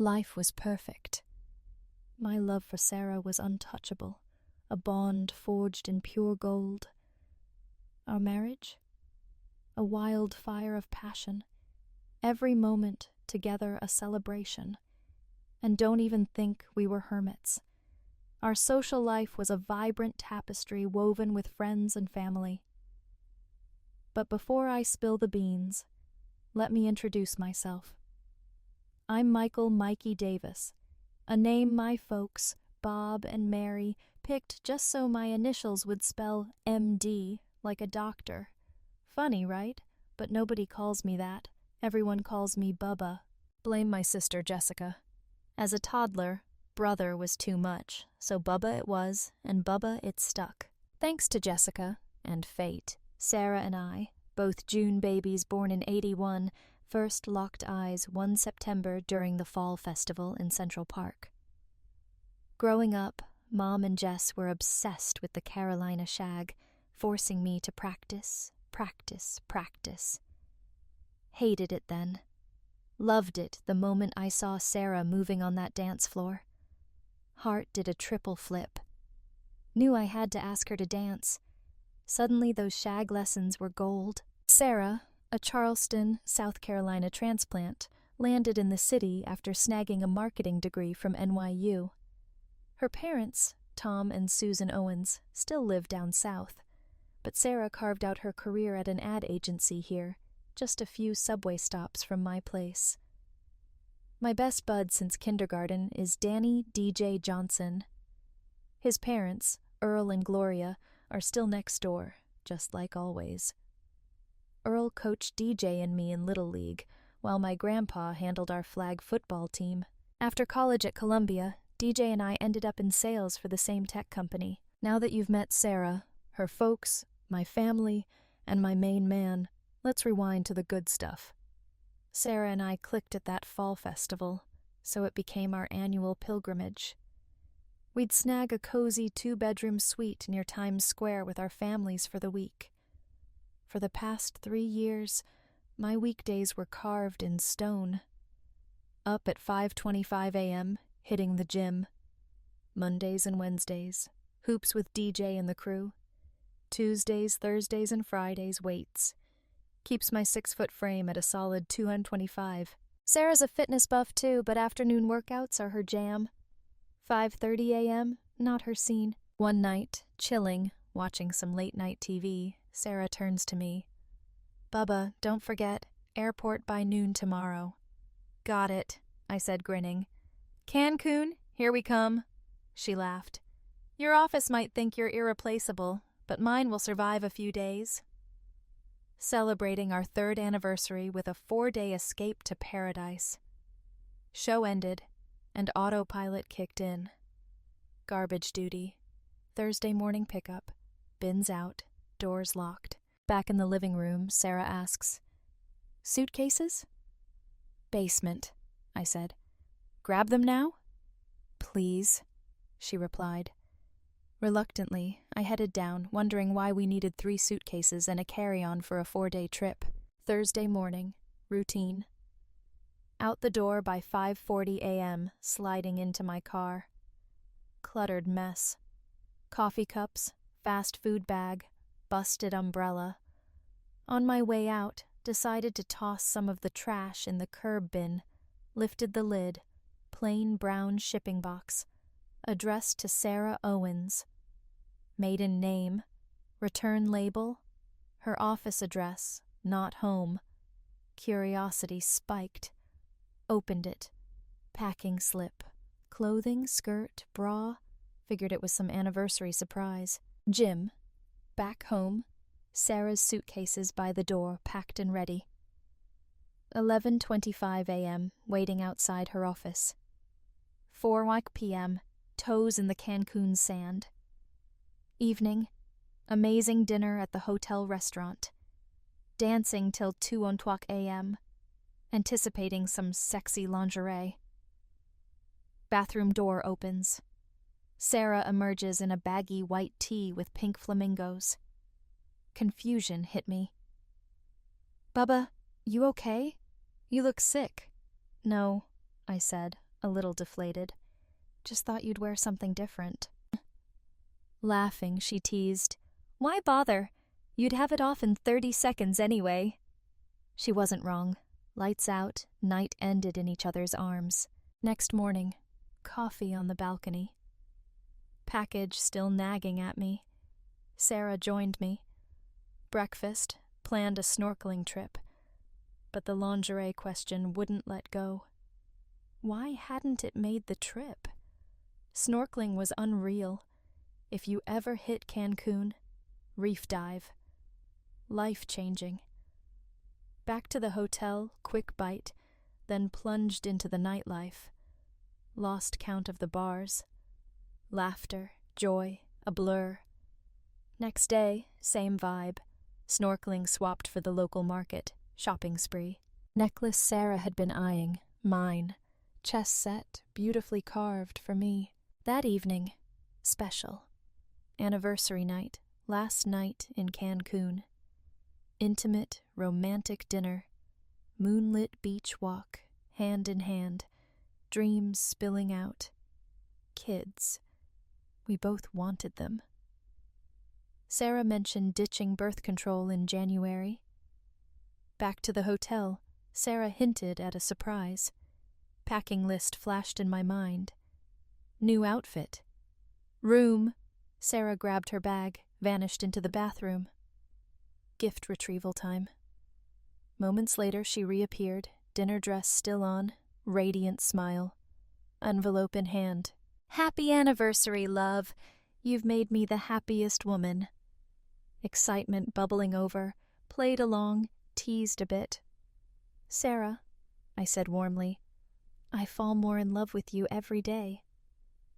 Life was perfect. My love for Sarah was untouchable, a bond forged in pure gold. Our marriage? A wildfire of passion, every moment together a celebration. And don't even think we were hermits. Our social life was a vibrant tapestry woven with friends and family. But before I spill the beans, let me introduce myself. I'm Michael Mikey Davis, a name my folks, Bob and Mary, picked just so my initials would spell MD like a doctor. Funny, right? But nobody calls me that. Everyone calls me Bubba. Blame my sister Jessica. As a toddler, brother was too much, so Bubba it was, and Bubba it stuck. Thanks to Jessica, and fate, Sarah and I, both June babies born in '81, first locked eyes one September during the Fall Festival in Central Park. Growing up, Mom and Jess were obsessed with the Carolina shag, forcing me to practice. Hated it then. Loved it the moment I saw Sarah moving on that dance floor. Heart did a triple flip. Knew I had to ask her to dance. Suddenly those shag lessons were gold. Sarah, a Charleston, South Carolina transplant, landed in the city after snagging a marketing degree from NYU. Her parents, Tom and Susan Owens, still live down south, but Sarah carved out her career at an ad agency here, just a few subway stops from my place. My best bud since kindergarten is Danny DJ Johnson. His parents, Earl and Gloria, are still next door, just like always. Earl coached DJ and me in Little League, while my grandpa handled our flag football team. After college at Columbia, DJ and I ended up in sales for the same tech company. Now that you've met Sarah, her folks, my family, and my main man, let's rewind to the good stuff. Sarah and I clicked at that fall festival, so it became our annual pilgrimage. We'd snag a cozy 2-bedroom suite near Times Square with our families for the week. For the past 3 years, my weekdays were carved in stone. Up at 5:25 a.m., hitting the gym. Mondays and Wednesdays, hoops with DJ and the crew. Tuesdays, Thursdays, and Fridays, weights. Keeps my 6-foot frame at a solid 225. Sarah's a fitness buff too, but afternoon workouts are her jam. 5:30 a.m., not her scene. One night, chilling, watching some late-night TV, Sarah turns to me. "Bubba, don't forget, airport by noon tomorrow." "Got it," I said, grinning. "Cancun, here we come." She laughed. "Your office might think you're irreplaceable, but mine will survive a few days." Celebrating our 3rd anniversary with a 4-day escape to paradise. Show ended, and autopilot kicked in. Garbage duty. Thursday morning pickup. Bins out, doors locked. Back in the living room, Sarah asks, "Suitcases?" "Basement," I said. "Grab them now?" "Please," she replied. Reluctantly, I headed down, wondering why we needed 3 suitcases and a carry-on for a 4-day trip. Thursday morning, routine. Out the door by 5:40 a.m., sliding into my car. Cluttered mess. Coffee cups, fast food bag, busted umbrella. On my way out, decided to toss some of the trash in the curb bin. Lifted the lid. Plain brown shipping box. Addressed to Sarah Owens. Maiden name. Return label. Her office address, not home. Curiosity spiked. Opened it. Packing slip. Clothing, skirt, bra. Figured it was some anniversary surprise. Gym. Back home. Sarah's suitcases by the door, packed and ready. 11:25 a.m., waiting outside her office. 4 p.m., toes in the Cancun sand. Evening, amazing dinner at the hotel restaurant. Dancing till 2 a.m., anticipating some sexy lingerie. Bathroom door opens. Sarah emerges in a baggy white tee with pink flamingos. Confusion hit me. "Bubba, you okay? You look sick." "No," I said, a little deflated. Just thought you'd wear something different. Laughing, she teased, "Why bother? You'd have it off in 30 seconds anyway." She wasn't wrong. Lights out, night ended in each other's arms. Next morning, coffee on the balcony. Package still nagging at me. Sarah joined me. Breakfast, planned a snorkeling trip. But the lingerie question wouldn't let go. Why hadn't it made the trip? Snorkeling was unreal. If you ever hit Cancun, reef dive. Life-changing. Back to the hotel, quick bite, then plunged into the nightlife. Lost count of the bars. Laughter, joy, a blur. Next day, same vibe. Snorkeling swapped for the local market, shopping spree. Necklace Sarah had been eyeing, mine. Chest set, beautifully carved for me. That evening, special. Anniversary night, last night in Cancun. Intimate, romantic dinner. Moonlit beach walk, hand in hand. Dreams spilling out. Kids. We both wanted them. Sarah mentioned ditching birth control in January. Back to the hotel, Sarah hinted at a surprise. Packing list flashed in my mind. New outfit. Room. Sarah grabbed her bag, vanished into the bathroom. Gift retrieval time. Moments later, she reappeared, dinner dress still on, radiant smile. Envelope in hand. "Happy anniversary, love. You've made me the happiest woman." Excitement bubbling over, played along, teased a bit. "Sarah," I said warmly, "I fall more in love with you every day."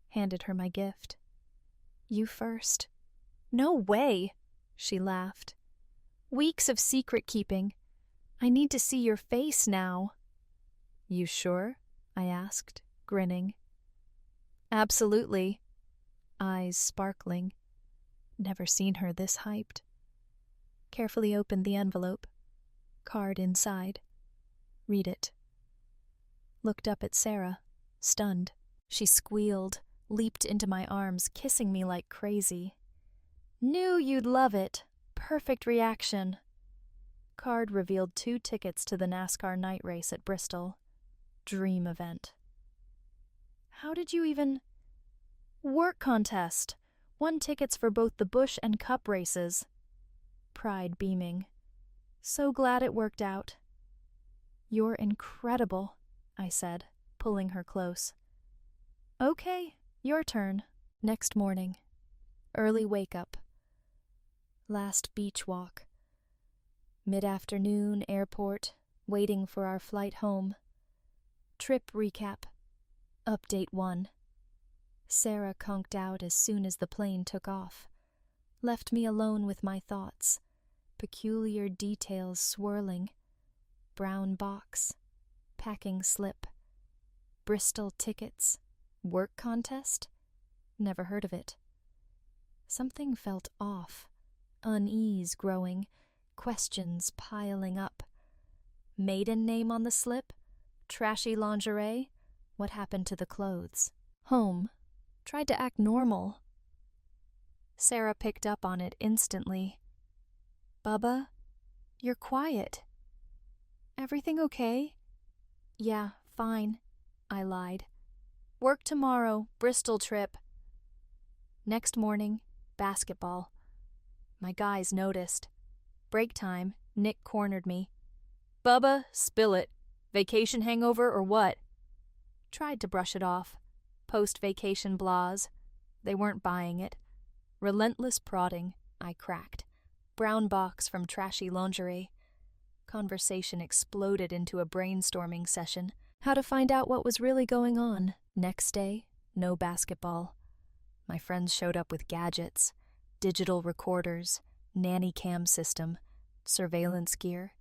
Handed her my gift. "You first." "No way," she laughed. "Weeks of secret keeping. I need to see your face now." "You sure?" I asked, grinning. "Absolutely." Eyes sparkling. Never seen her this hyped. Carefully opened the envelope. Card inside. Read it. Looked up at Sarah, stunned. She squealed, leaped into my arms, kissing me like crazy. "Knew you'd love it. Perfect reaction." Card revealed 2 tickets to the NASCAR night race at Bristol. Dream event. "How did you even—" "Work contest. Won tickets for both the Busch and Cup races." Pride beaming. "So glad it worked out." "You're incredible," I said, pulling her close. "Okay, your turn." Next morning. Early wake-up. Last beach walk. Mid-afternoon, airport, waiting for our flight home. Trip recap. Update 1. Sarah conked out as soon as the plane took off. Left me alone with my thoughts. Peculiar details swirling. Brown box. Packing slip. Bristol tickets. Work contest? Never heard of it. Something felt off. Unease growing. Questions piling up. Maiden name on the slip? Trashy lingerie? What happened to the clothes? Home. Tried to act normal. Sarah picked up on it instantly. "Bubba, you're quiet. Everything okay?" "Yeah, fine," I lied. "Work tomorrow, Bristol trip." Next morning, basketball. My guys noticed. Break time, Nick cornered me. "Bubba, spill it. Vacation hangover or what?" Tried to brush it off. Post-vacation blahs. They weren't buying it. Relentless prodding, I cracked. Brown box from trashy lingerie. Conversation exploded into a brainstorming session. How to find out what was really going on. Next day, no basketball. My friends showed up with gadgets. Digital recorders, nanny cam system, surveillance gear,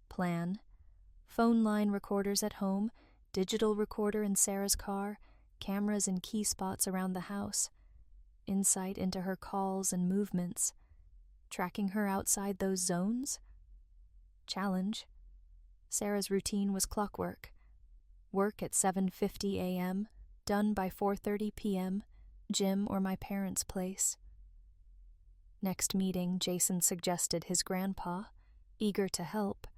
plan. Phone line recorders at home, digital recorder in Sarah's car, cameras in key spots around the house. Insight into her calls and movements. Tracking her outside those zones? Challenge. Sarah's routine was clockwork. Work at 7:50 a.m., done by 4:30 p.m., gym or my parents' place. Next meeting, Jason suggested his grandpa, eager to help,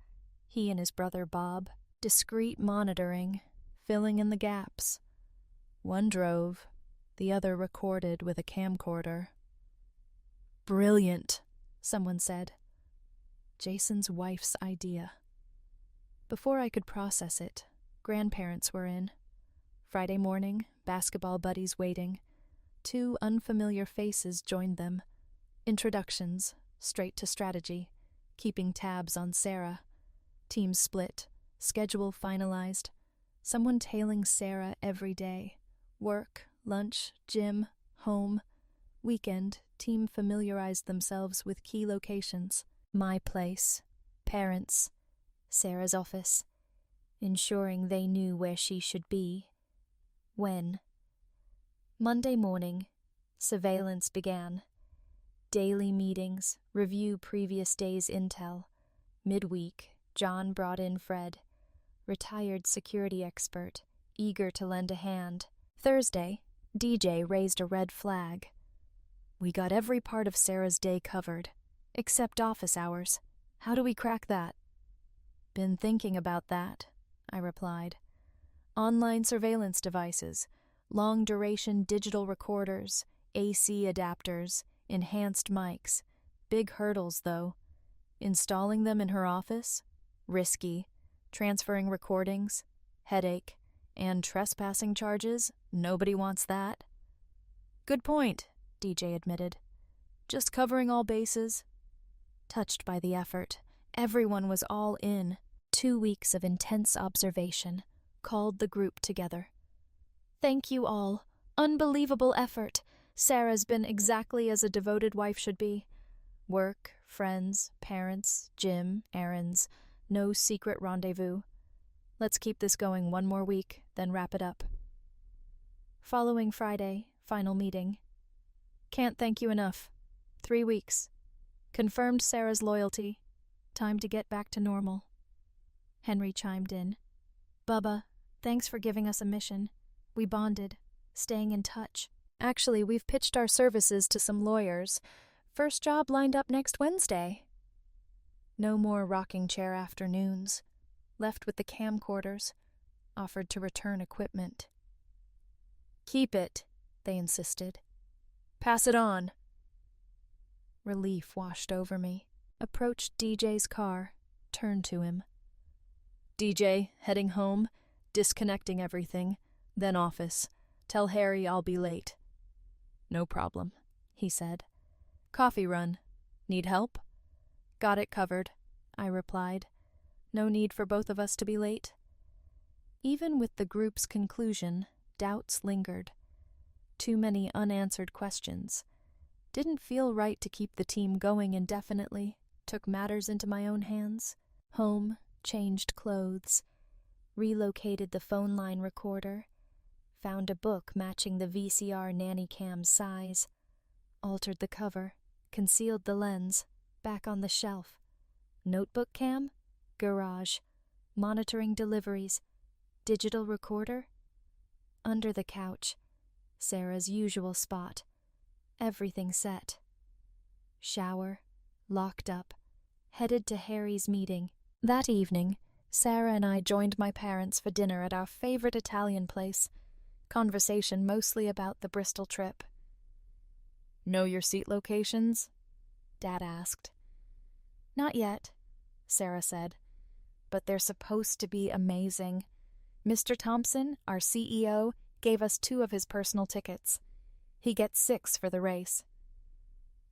he and his brother Bob, discreet monitoring, filling in the gaps. One drove, the other recorded with a camcorder. "Brilliant," someone said. Jason's wife's idea. Before I could process it, grandparents were in. Friday morning, basketball buddies waiting. 2 unfamiliar faces joined them. Introductions, straight to strategy, keeping tabs on Sarah. Teams split, schedule finalized. Someone tailing Sarah every day. Work, lunch, gym, home. Weekend, team familiarized themselves with key locations. My place, parents, Sarah's office, ensuring they knew where she should be. When? Monday morning, surveillance began. Daily meetings, review previous day's intel. Midweek, John brought in Fred, retired security expert, eager to lend a hand. Thursday, DJ raised a red flag. We got every part of Sarah's day covered, except office hours. How do we crack that? Been thinking about that, I replied. Online surveillance devices, long-duration digital recorders, AC adapters, enhanced mics. Big hurdles, though. Installing them in her office? Risky. Transferring recordings? Headache. And trespassing charges? Nobody wants that. Good point, DJ admitted. Just covering all bases. Touched by the effort, everyone was all in. 2 weeks of intense observation. Called the group together. Thank you all. Unbelievable effort. Sarah's been exactly as a devoted wife should be. Work, friends, parents, gym, errands. No secret rendezvous. Let's keep this going 1 more week, then wrap it up. Following Friday, final meeting. Can't thank you enough. 3 weeks. Confirmed Sarah's loyalty. Time to get back to normal. Henry chimed in. Bubba, thanks for giving us a mission. We bonded, staying in touch. Actually, we've pitched our services to some lawyers. First job lined up next Wednesday. No more rocking chair afternoons. Left with the camcorders. Offered to return equipment. Keep it, they insisted. Pass it on. Relief washed over me. Approached DJ's car. Turned to him. DJ, heading home, disconnecting everything, then office. Tell Harry I'll be late. No problem, he said. Coffee run. Need help? Got it covered, I replied. No need for both of us to be late. Even with the group's conclusion, doubts lingered. Too many unanswered questions. Didn't feel right to keep the team going indefinitely. Took matters into my own hands. Home, changed clothes. Relocated the phone line recorder. Found a book matching the VCR nanny cam's size. Altered the cover. Concealed the lens. Back on the shelf. Notebook cam? Garage. Monitoring deliveries. Digital recorder? Under the couch. Sarah's usual spot. Everything set. Shower. Locked up. Headed to Harry's meeting. That evening, Sarah and I joined my parents for dinner at our favorite Italian place. Conversation mostly about the Bristol trip. Know your seat locations? Dad asked. Not yet, Sarah said. But they're supposed to be amazing. Mr. Thompson, our CEO, gave us 2 of his personal tickets. He gets 6 for the race.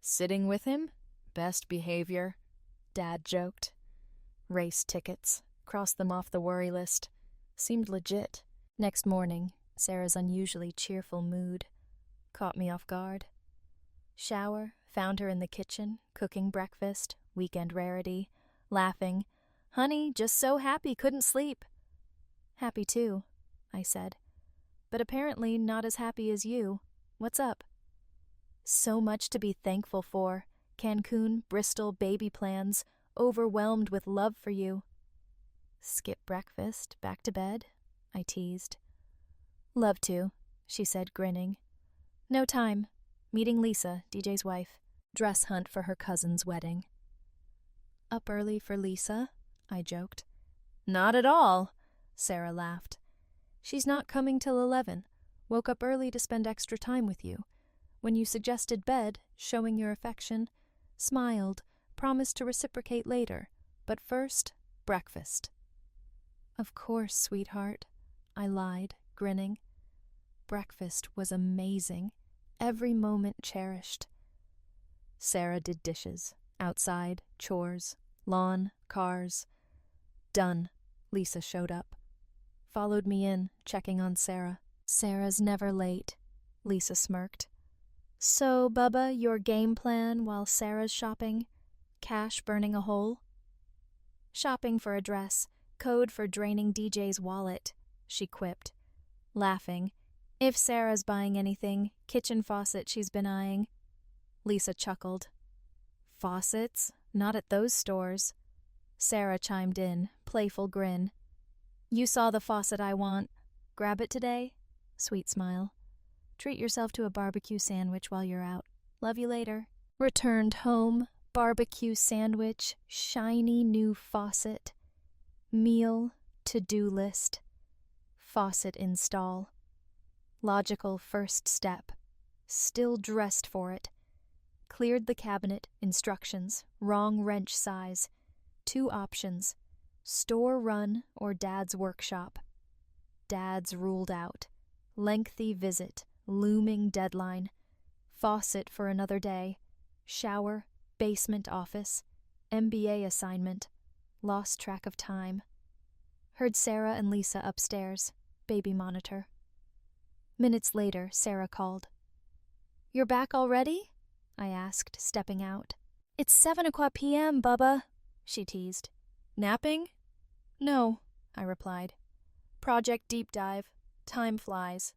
Sitting with him? Best behavior, Dad joked. Race tickets. Crossed them off the worry list. Seemed legit. Next morning, Sarah's unusually cheerful mood caught me off guard. Shower, found her in the kitchen, cooking breakfast, weekend rarity, laughing. Honey, just so happy couldn't sleep. Happy too, I said. But apparently not as happy as you. What's up? So much to be thankful for. Cancun, Bristol, baby plans. Overwhelmed with love for you. Skip breakfast, back to bed? I teased. Love to, she said, grinning. No time. Meeting Lisa, DJ's wife. Dress hunt for her cousin's wedding. Up early for Lisa? I joked. Not at all, Sarah laughed. She's not coming till 11. Woke up early to spend extra time with you. When you suggested bed, showing your affection, smiled, promised to reciprocate later, but first, breakfast. Of course, sweetheart, I lied, grinning. Breakfast was amazing, every moment cherished. Sarah did dishes, outside, chores, lawn, cars. Done. Lisa showed up. Followed me in, checking on Sarah. Sarah's never late, Lisa smirked. So, Bubba, your game plan while Sarah's shopping? Cash burning a hole? Shopping for a dress, code for draining DJ's wallet, she quipped, laughing. If Sarah's buying anything, kitchen faucet she's been eyeing. Lisa chuckled. Faucets? Not at those stores. Sarah chimed in, playful grin. You saw the faucet I want. Grab it today? Sweet smile. Treat yourself to a barbecue sandwich while you're out. Love you later. Returned home, barbecue sandwich, shiny new faucet. Meal, to-do list. Faucet install. Logical first step. Still dressed for it. Cleared the cabinet, instructions, wrong wrench size. 2 options, store run or Dad's workshop. Dad's ruled out. Lengthy visit, looming deadline. Faucet for another day. Shower, basement office. MBA assignment. Lost track of time. Heard Sarah and Lisa upstairs, baby monitor. Minutes later, Sarah called. You're back already? I asked, stepping out. It's 7:00 p.m., Bubba, she teased. Napping? No, I replied. Project deep dive. Time flies.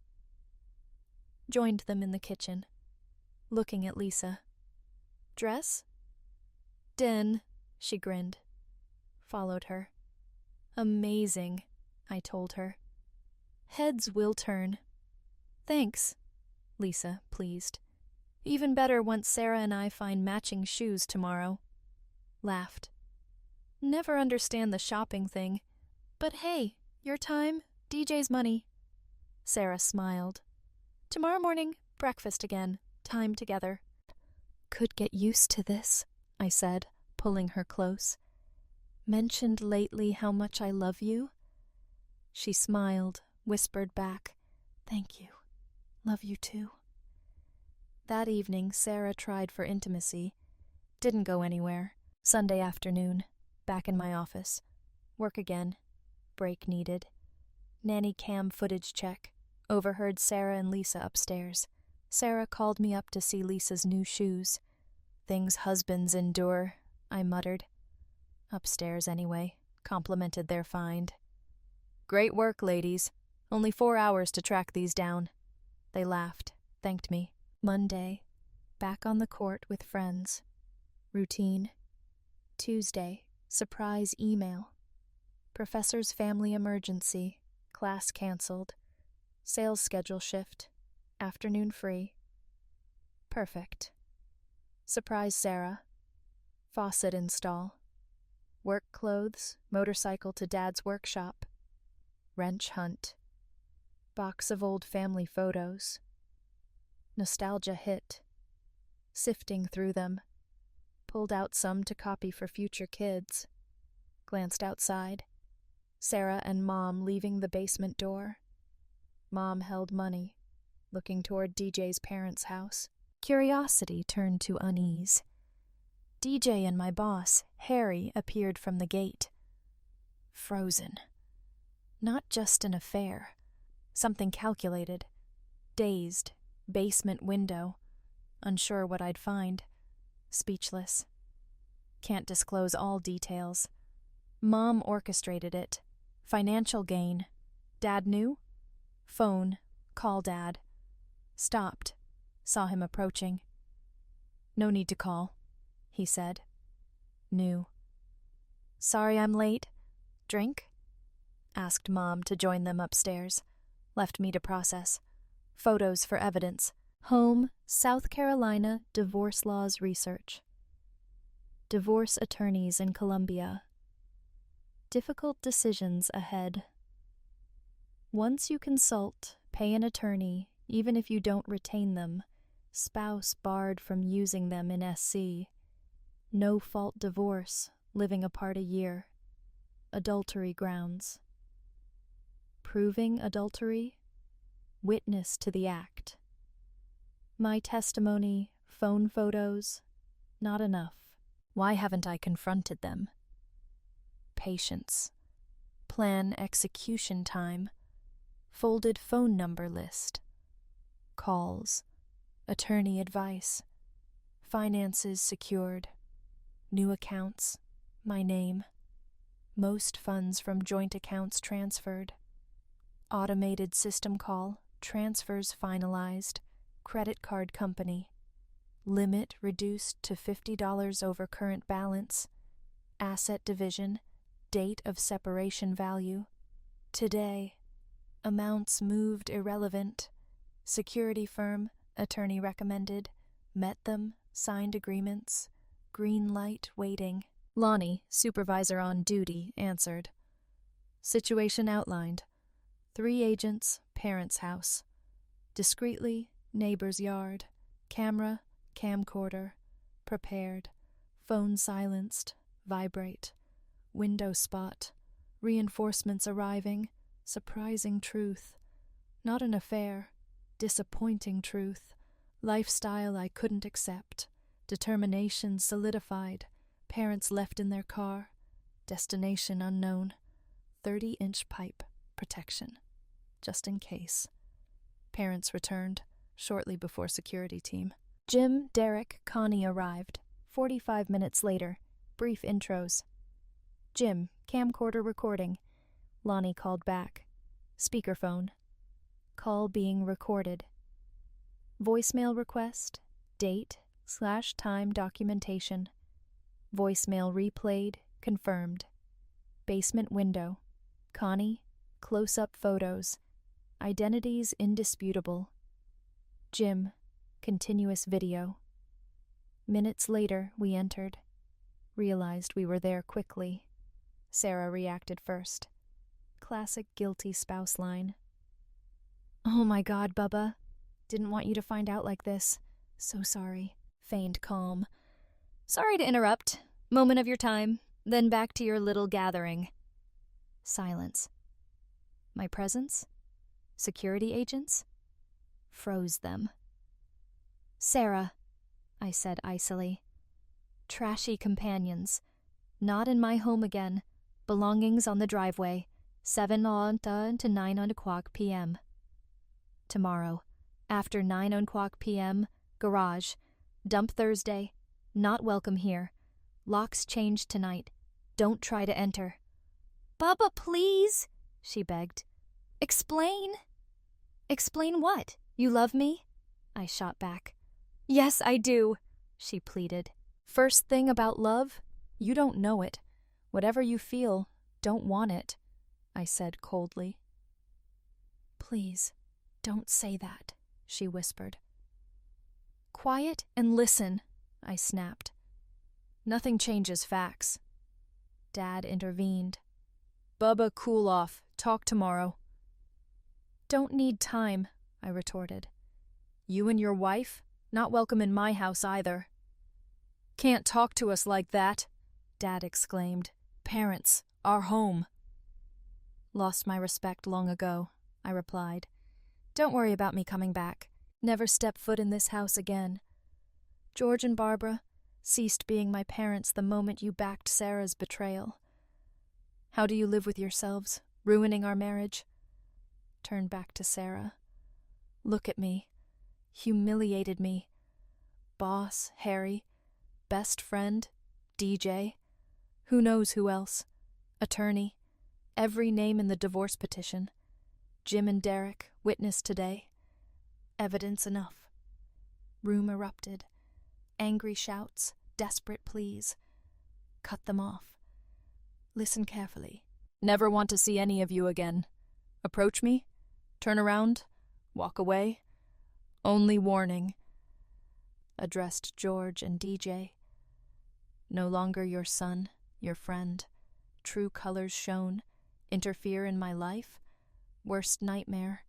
Joined them in the kitchen, looking at Lisa. Dress? Den, she grinned. Followed her. Amazing, I told her. Heads will turn. Thanks, Lisa pleased. Even better once Sarah and I find matching shoes tomorrow. Laughed. Never understand the shopping thing. But hey, your time, DJ's money. Sarah smiled. Tomorrow morning, breakfast again, time together. Could get used to this, I said, pulling her close. Mentioned lately how much I love you? She smiled, whispered back, Thank you. Love you too. That evening, Sarah tried for intimacy. Didn't go anywhere. Sunday afternoon, back in my office. Work again. Break needed. Nanny cam footage check. Overheard Sarah and Lisa upstairs. Sarah called me up to see Lisa's new shoes. Things husbands endure, I muttered. Upstairs anyway, complimented their find. Great work, ladies. Only 4 hours to track these down. They laughed, thanked me. Monday, back on the court with friends. Routine. Tuesday, surprise email. Professor's family emergency. Class canceled. Sales schedule shift. Afternoon free. Perfect. Surprise Sarah. Faucet install. Work clothes, motorcycle to Dad's workshop. Wrench hunt. Box of old family photos. Nostalgia hit. Sifting through them. Pulled out some to copy for future kids. Glanced outside. Sarah and Mom leaving the basement door. Mom held money, looking toward DJ's parents' house. Curiosity turned to unease. DJ and my boss, Harry, appeared from the gate. Frozen. Not just an affair. Something calculated. Dazed. Basement window. Unsure what I'd find. Speechless. Can't disclose all details. Mom orchestrated it. Financial gain. Dad knew? Phone. Call Dad. Stopped. Saw him approaching. No need to call, he said. Knew. Sorry I'm late. Drink? Asked Mom to join them upstairs. Left me to process. Photos for evidence. Home, South Carolina Divorce Laws Research. Divorce attorneys in Columbia. Difficult decisions ahead. Once you consult, pay an attorney, even if you don't retain them. Spouse barred from using them in SC. No-fault divorce, living apart a year. Adultery grounds. Proving adultery. Witness to the act. My testimony, phone photos, not enough. Why haven't I confronted them? Patience. Plan execution time. Folded phone number list. Calls. Attorney advice. Finances secured. New accounts. My name. Most funds from joint accounts transferred. Automated system call. Transfers finalized. Credit card company. Limit reduced to $50 over current balance. Asset division. Date of separation value. Today. Amounts moved irrelevant. Security firm. Attorney recommended. Met them. Signed agreements. Green light waiting. Lonnie, supervisor on duty, answered. Situation outlined. 3 agents, parents' house. Discreetly, neighbor's yard. Camera, camcorder. Prepared. Phone silenced. Vibrate. Window spot. Reinforcements arriving. Surprising truth. Not an affair. Disappointing truth. Lifestyle I couldn't accept. Determination solidified. Parents left in their car. Destination unknown. 30-inch pipe. Protection. Just in case. Parents returned, shortly before security team. Jim, Derek, Connie arrived. 45 minutes later. Brief intros. Jim, camcorder recording. Lonnie called back. Speakerphone. Call being recorded. Voicemail request. Date/time documentation. Voicemail replayed. Confirmed. Basement window. Connie. Close-up photos. Identities indisputable. Jim. Continuous video. Minutes later, we entered. Realized we were there quickly. Sarah reacted first. Classic guilty spouse line. Oh my God, Bubba. Didn't want you to find out like this. So sorry. Feigned calm. Sorry to interrupt. Moment of your time. Then back to your little gathering. Silence. My presence? Security agents? Froze them. Sarah, I said icily. Trashy companions. Not in my home again. Belongings on the driveway. 7 on to 9 o'clock p.m. Tomorrow. After 9 o'clock p.m. Garage. Dump Thursday. Not welcome here. Locks changed tonight. Don't try to enter. Bubba, please, she begged. Explain. Explain what? You love me? I shot back. Yes, I do, she pleaded. First thing about love, you don't know it. Whatever you feel, don't want it, I said coldly. Please, don't say that, she whispered. Quiet and listen, I snapped. Nothing changes facts. Dad intervened. Bubba, cool off. Talk tomorrow. Don't need time, I retorted. You and your wife? Not welcome in my house either. Can't talk to us like that, Dad exclaimed. Parents, our home. Lost my respect long ago, I replied. Don't worry about me coming back. Never step foot in this house again. George and Barbara ceased being my parents the moment you backed Sarah's betrayal. How do you live with yourselves, ruining our marriage? Turned back to Sarah. Look at me. Humiliated me. Boss, Harry. Best friend. DJ. Who knows who else? Attorney. Every name in the divorce petition. Jim and Derek, witness today. Evidence enough. Room erupted. Angry shouts, desperate pleas. Cut them off. Listen carefully. Never want to see any of you again. Approach me, turn around, walk away. Only warning. Addressed George and DJ. No longer your son, your friend. True colors shown. Interfere in my life. Worst nightmare.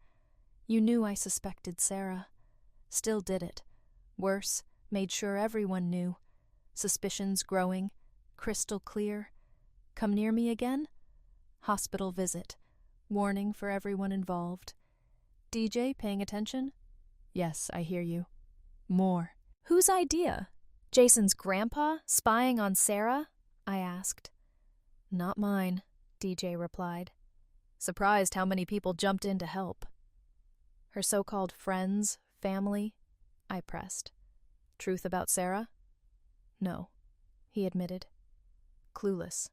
You knew I suspected Sarah. Still did it. Worse, made sure everyone knew. Suspicions growing. Crystal clear. Come near me again? Hospital visit. Warning for everyone involved. DJ, paying attention? Yes, I hear you. More. Whose idea? Jason's grandpa spying on Sarah? I asked. Not mine, DJ replied. Surprised how many people jumped in to help. Her so-called friends, family? I pressed. Truth about Sarah? No, he admitted. Clueless.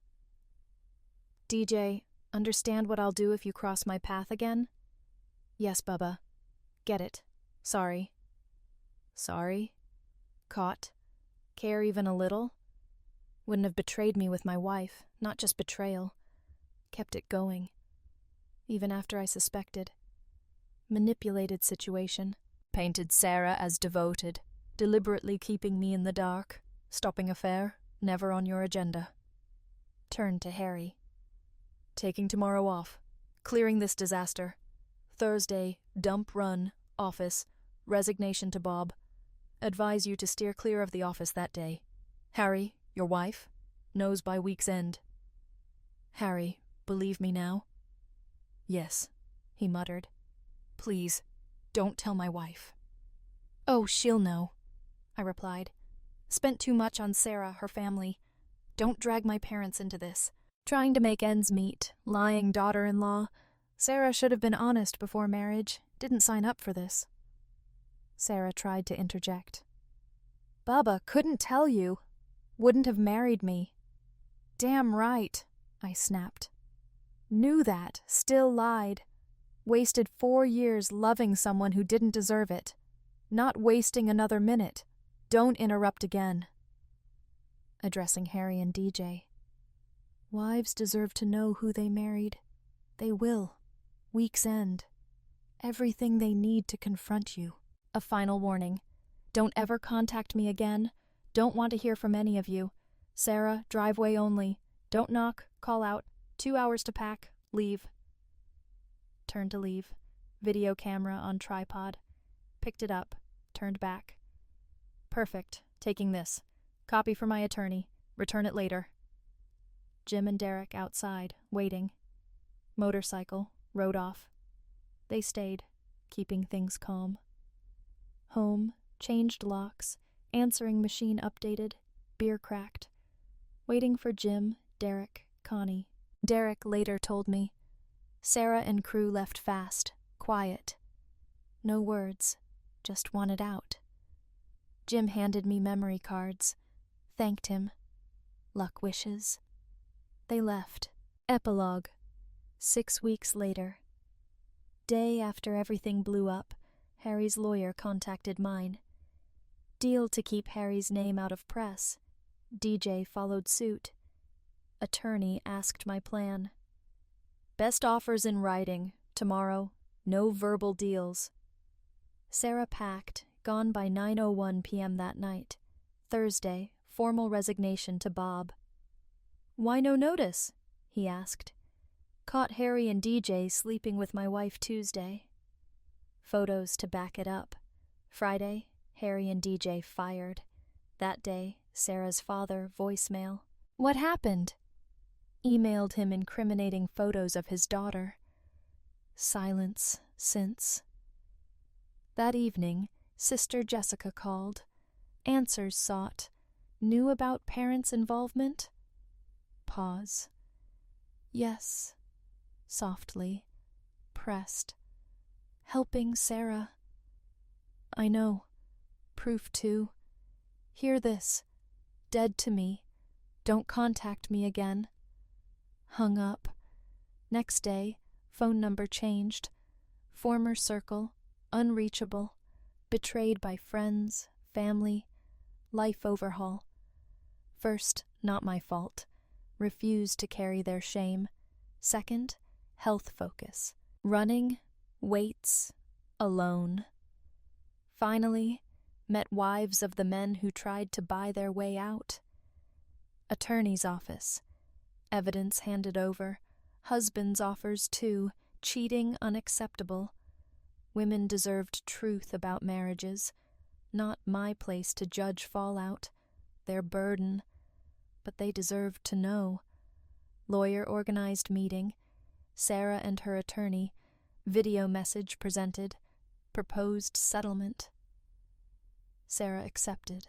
DJ, understand what I'll do if you cross my path again? Yes, Bubba. Get it. Sorry. Sorry? Caught? Care even a little? Wouldn't have betrayed me with my wife, not just betrayal. Kept it going. Even after I suspected. Manipulated situation. Painted Sarah as devoted, deliberately keeping me in the dark. Stopping affair, never on your agenda. Turned to Harry. Taking tomorrow off. Clearing this disaster. Thursday, dump run, office, resignation to Bob. Advise you to steer clear of the office that day. Harry, your wife, knows by week's end. Harry, believe me now? Yes, he muttered. Please, don't tell my wife. Oh, she'll know, I replied. Spent too much on Sarah, her family. Don't drag my parents into this. Trying to make ends meet, lying daughter-in-law. Sarah should have been honest before marriage. Didn't sign up for this. Sarah tried to interject. Bubba couldn't tell you. Wouldn't have married me. Damn right, I snapped. Knew that, still lied. Wasted 4 years loving someone who didn't deserve it. Not wasting another minute. Don't interrupt again. Addressing Harry and DJ. Wives deserve to know who they married. They will. Week's end. Everything they need to confront you. A final warning. Don't ever contact me again. Don't want to hear from any of you. Sarah, driveway only. Don't knock, call out. 2 hours to pack, leave. Turn to leave. Video camera on tripod. Picked it up, turned back. Perfect, taking this. Copy for my attorney. Return it later. Jim and Derek outside, waiting. Motorcycle, rode off. They stayed, keeping things calm. Home, changed locks, answering machine updated, beer cracked. Waiting for Jim, Derek, Connie. Derek later told me. Sarah and crew left fast, quiet. No words, just wanted out. Jim handed me memory cards. Thanked him. Luck wishes. They left. Epilogue. 6 weeks later. Day after everything blew up, Harry's lawyer contacted mine. Deal to keep Harry's name out of press. DJ followed suit. Attorney asked my plan. Best offers in writing. Tomorrow, no verbal deals. Sarah Pact, gone by 9:01 p.m. that night. Thursday, formal resignation to Bob. Why no notice? He asked. Caught Harry and DJ sleeping with my wife Tuesday. Photos to back it up. Friday, Harry and DJ fired. That day, Sarah's father voicemail. What happened? Emailed him incriminating photos of his daughter. Silence since. That evening, Sister Jessica called. Answers sought. Knew about parents' involvement? Pause. Yes. Softly. Pressed. Helping Sarah. I know. Proof too. Hear this. Dead to me. Don't contact me again. Hung up. Next day, phone number changed. Former circle, unreachable. Betrayed by friends, family. Life overhaul. First, not my fault. Refused to carry their shame. Second, health focus. Running, weights, alone. Finally, met wives of the men who tried to buy their way out. Attorney's office. Evidence handed over. Husband's offers too. Cheating unacceptable. Women deserved truth about marriages. Not my place to judge fallout. Their burden. But they deserved to know. Lawyer organized meeting. Sarah and her attorney. Video message presented. Proposed settlement. Sarah accepted.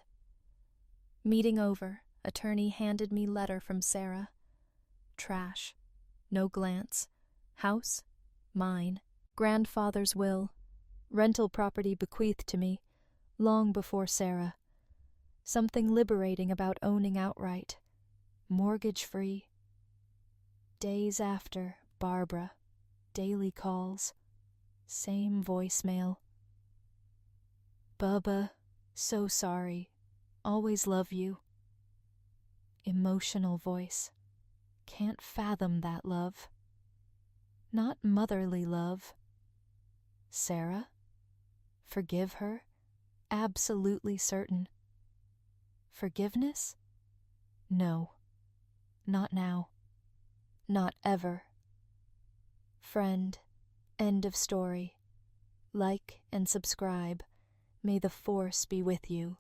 Meeting over, attorney handed me letter from Sarah. Trash. No glance. House? Mine. Grandfather's will. Rental property bequeathed to me, long before Sarah. Something liberating about owning outright. Mortgage-free. Days after, Barbara. Daily calls. Same voicemail. Bubba, so sorry. Always love you. Emotional voice. Can't fathom that love. Not motherly love. Sarah? Forgive her? Absolutely certain. Forgiveness? No. Not now. Not ever. Friend, end of story. Like and subscribe. May the force be with you.